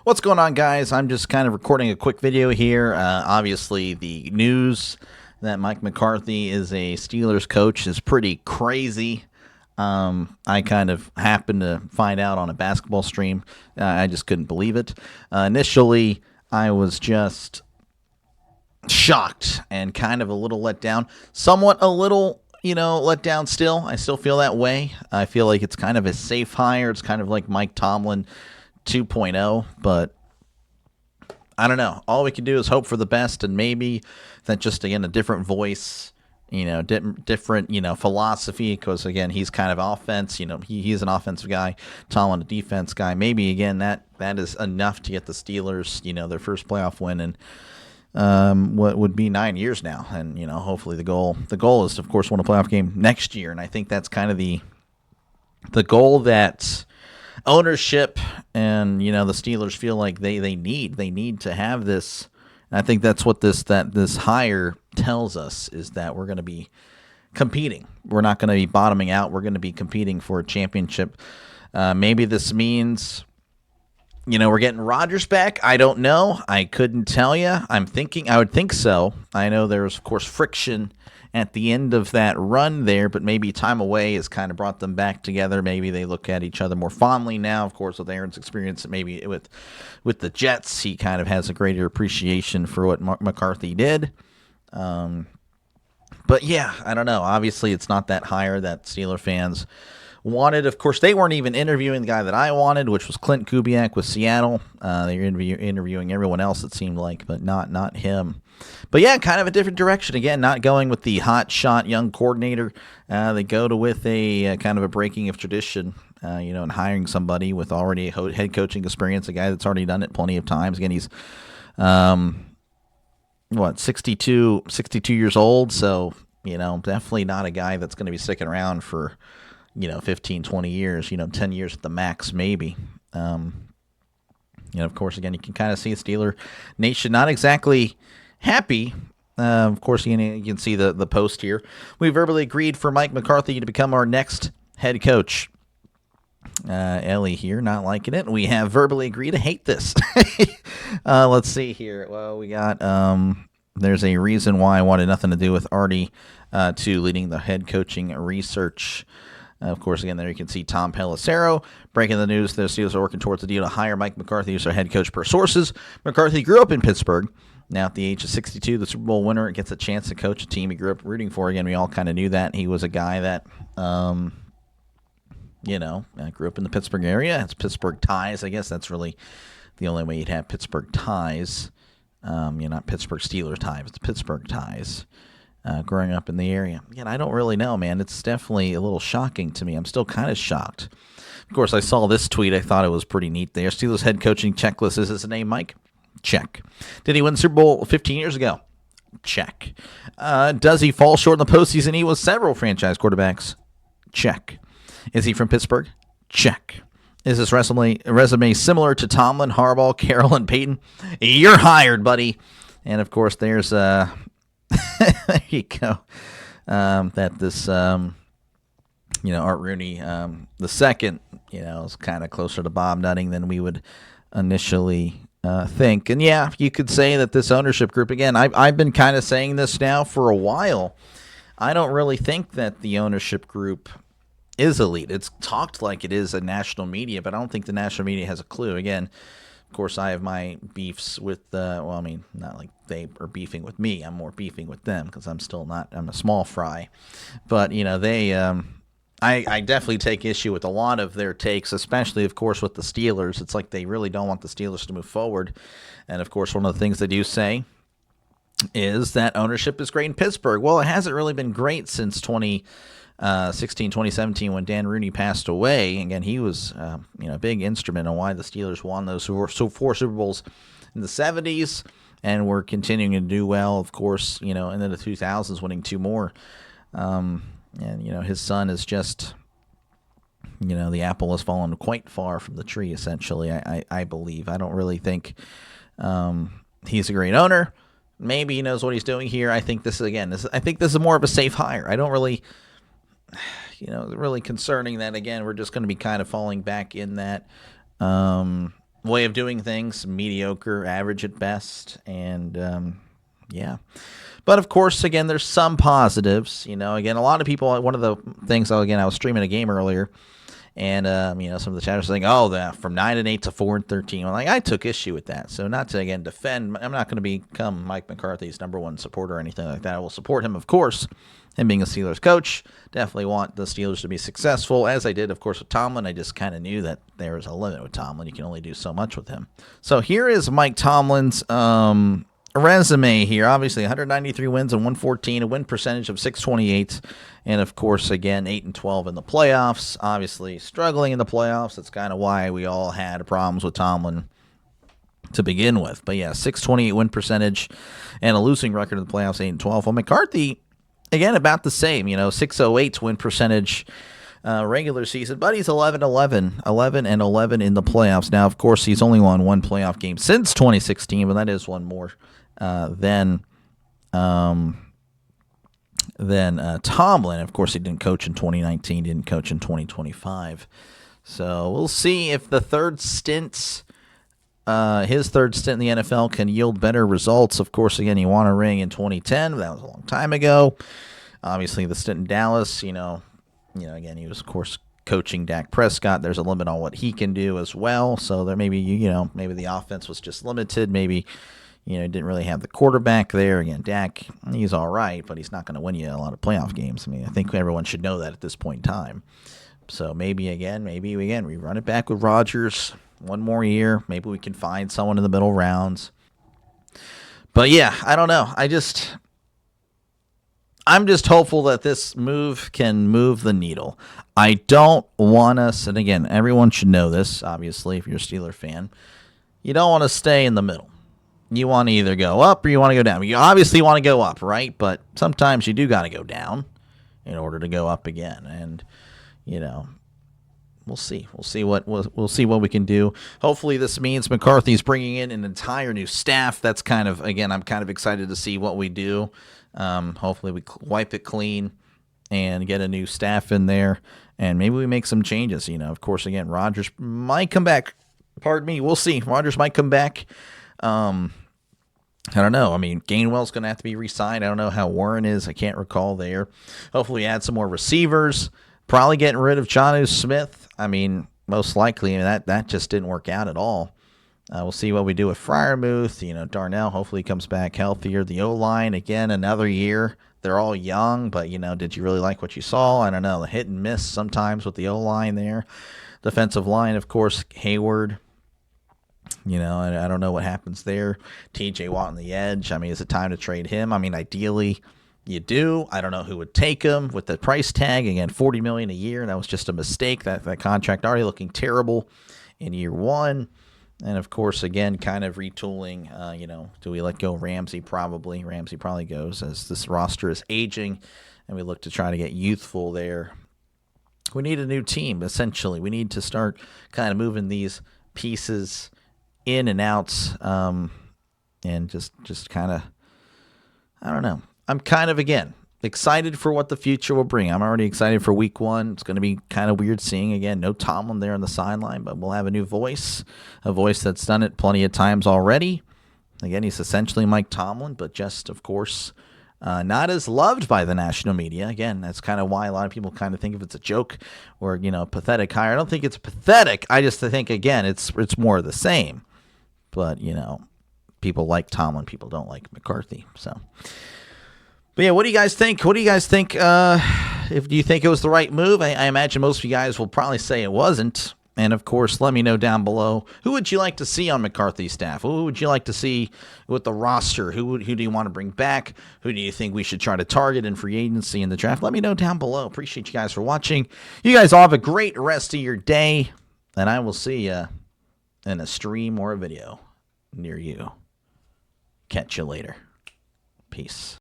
What's going on, guys? I'm just kind of recording a quick video here. Obviously, the news that Mike McCarthy is a Steelers coach is pretty crazy. I kind of happened to find out on a basketball stream. I just couldn't believe it. Initially, I was just shocked and kind of a little let down. Somewhat a little, let down still. I still feel that way. I feel like it's kind of a safe hire. It's kind of like Mike Tomlin 2.0, but I don't know. All we can do is hope for the best, and maybe that just, again, a different voice, different, philosophy, because, again, he's kind of offense. He's an offensive guy, Tomlin a defense guy. Maybe, again, that is enough to get the Steelers, their first playoff win in what would be 9 years now. And, hopefully the goal is to, of course, win a playoff game next year, and I think that's kind of the goal that ownership and the Steelers feel like they need to have this. And I think that's what this hire tells us, is that we're going to be competing. We're not going to be bottoming out. We're going to be competing for a championship. Maybe this means we're getting Rodgers back. I don't know. I couldn't tell you. I would think so. I know there's, of course, friction at the end of that run there, but maybe time away has kind of brought them back together. Maybe they look at each other more fondly now, of course, with Aaron's experience. Maybe with the Jets, he kind of has a greater appreciation for what McCarthy did. But yeah, I don't know. Obviously, it's not that hire that Steeler fans wanted. Of course, they weren't even interviewing the guy that I wanted, which was Clint Kubiak with Seattle. They were interviewing everyone else, it seemed like, but not him. But yeah, kind of a different direction. Again, not going with the hot shot young coordinator. They go with a kind of a breaking of tradition, and hiring somebody with already head coaching experience, a guy that's already done it plenty of times. Again, he's 62 years old, so definitely not a guy that's going to be sticking around for 15, 20 years, 10 years at the max, maybe. Of course, again, you can kind of see Steeler Nation not exactly happy. Of course, you can see the post here. We verbally agreed for Mike McCarthy to become our next head coach. Ellie here, not liking it. We have verbally agreed to hate this. Let's see here. Well, we got there's a reason why I wanted nothing to do with Artie to leading the head coaching research. Of course, again, there you can see Tom Pelissero breaking the news. The Steelers are working towards a deal to hire Mike McCarthy as their head coach per sources. McCarthy grew up in Pittsburgh. Now, at the age of 62, the Super Bowl winner gets a chance to coach a team he grew up rooting for. Again, we all kind of knew that. He was a guy that, grew up in the Pittsburgh area. Has Pittsburgh ties. I guess that's really the only way you'd have Pittsburgh ties. Not Pittsburgh Steelers ties. It's Pittsburgh ties. Growing up in the area. Again, I don't really know, man. It's definitely a little shocking to me. I'm still kind of shocked. Of course, I saw this tweet. I thought it was pretty neat there. Steelers head coaching checklist. Is his name Mike? Check. Did he win the Super Bowl 15 years ago? Check. Does he fall short in the postseason? He was several franchise quarterbacks. Check. Is he from Pittsburgh? Check. Is his resume similar to Tomlin, Harbaugh, Carroll, and Peyton? You're hired, buddy. And, of course, there's... there you go. That this, Art Rooney, the second, is kind of closer to Bob Nutting than we would initially think. And yeah, you could say that this ownership group, again, I've been kind of saying this now for a while. I don't really think that the ownership group is elite. It's talked like it is a national media, but I don't think the national media has a clue. Again, of course, I have my beefs with, not like they are beefing with me. I'm more beefing with them because I'm a small fry. But, I definitely take issue with a lot of their takes, especially, of course, with the Steelers. It's like they really don't want the Steelers to move forward. And, of course, one of the things they do say is that ownership is great in Pittsburgh. Well, it hasn't really been great since 2016, 2017, when Dan Rooney passed away. Again, he was a big instrument in why the Steelers won those 4 Super Bowls in the 70s, and were continuing to do well, of course, into the 2000s, winning 2 more. His son is just, the apple has fallen quite far from the tree, essentially, I believe. I don't really think he's a great owner. Maybe he knows what he's doing here. I think this is more of a safe hire. I don't really... really concerning that, again, we're just going to be kind of falling back in that way of doing things, mediocre, average at best, and yeah. But of course, again, there's some positives. Again, a lot of people. One of the things, again, I was streaming a game earlier, and some of the chatters saying, "Oh, from 9-8 to 4-13." Well, I took issue with that. So not to again defend. I'm not going to become Mike McCarthy's #1 supporter or anything like that. I will support him, of course. Him being a Steelers coach, definitely want the Steelers to be successful, as I did, of course, with Tomlin. I just kind of knew that there was a limit with Tomlin. You can only do so much with him. So here is Mike Tomlin's resume here. Obviously, 193 wins and 114, a win percentage of 628, and of course, again, 8-12 in the playoffs. Obviously, struggling in the playoffs. That's kind of why we all had problems with Tomlin to begin with. But yeah, 628 win percentage and a losing record in the playoffs, 8-12. Well, McCarthy, again, about the same. 608 win percentage regular season, but he's 11-11 in the playoffs. Now, of course, he's only won one playoff game since 2016, but that is one more than Tomlin. Of course, he didn't coach in 2019, didn't coach in 2025. So we'll see if the third stint, his third stint in the NFL, can yield better results. Of course, again, he won a ring in 2010. That was a long time ago. Obviously, the stint in Dallas, again, he was, of course, coaching Dak Prescott. There's a limit on what he can do as well. So there maybe the offense was just limited. Maybe didn't really have the quarterback there. Again, Dak, he's all right, but he's not going to win you a lot of playoff games. I mean, I think everyone should know that at this point in time. So maybe we run it back with Rodgers one more year. Maybe we can find someone in the middle rounds. But yeah, I don't know. I'm just hopeful that this move can move the needle. I don't want us, and again, everyone should know this, obviously, if you're a Steeler fan, you don't want to stay in the middle. You want to either go up or you want to go down. You obviously want to go up, right? But sometimes you do got to go down in order to go up again. And, we'll see. We'll see what we can do. Hopefully this means McCarthy's bringing in an entire new staff. That's kind of, again, I'm kind of excited to see what we do. Hopefully we wipe it clean and get a new staff in there, and maybe we make some changes. Of course, again, Rodgers might come back. Pardon me. We'll see. Rodgers might come back. I don't know. I mean, Gainwell's going to have to be re-signed. I don't know how Warren is. I can't recall there. Hopefully add some more receivers. Probably getting rid of Jonnu Smith. I mean, most likely. That just didn't work out at all. We'll see what we do with Freiermuth. Darnell hopefully comes back healthier. The O-line, again, another year. They're all young, but, did you really like what you saw? I don't know. The hit and miss sometimes with the O-line there. Defensive line, of course, Hayward. I don't know what happens there. TJ Watt on the edge. I mean, is it time to trade him? I mean, ideally, you do. I don't know who would take him with the price tag. Again, $40 million a year. That was just a mistake. That contract already looking terrible in year one. And, of course, again, kind of retooling, do we let go Ramsey? Probably. Ramsey probably goes as this roster is aging, and we look to try to get youthful there. We need a new team, essentially. We need to start kind of moving these pieces in and out, and just kind of, I don't know. I'm kind of, again, excited for what the future will bring. I'm already excited for week one. It's going to be kind of weird seeing, again, no Tomlin there on the sideline, but we'll have a new voice, a voice that's done it plenty of times already. Again, he's essentially Mike Tomlin, but just, of course, not as loved by the national media. Again, that's kind of why a lot of people kind of think if it's a joke or, pathetic hire. I don't think it's pathetic. I just think, again, it's more of the same. But, people like Tomlin. People don't like McCarthy. So, but yeah, what do you guys think? Do you think it was the right move? I imagine most of you guys will probably say it wasn't. And, of course, let me know down below. Who would you like to see on McCarthy's staff? Who would you like to see with the roster? Who do you want to bring back? Who do you think we should try to target in free agency in the draft? Let me know down below. Appreciate you guys for watching. You guys all have a great rest of your day. And I will see you in a stream or a video near you. Catch you later. Peace.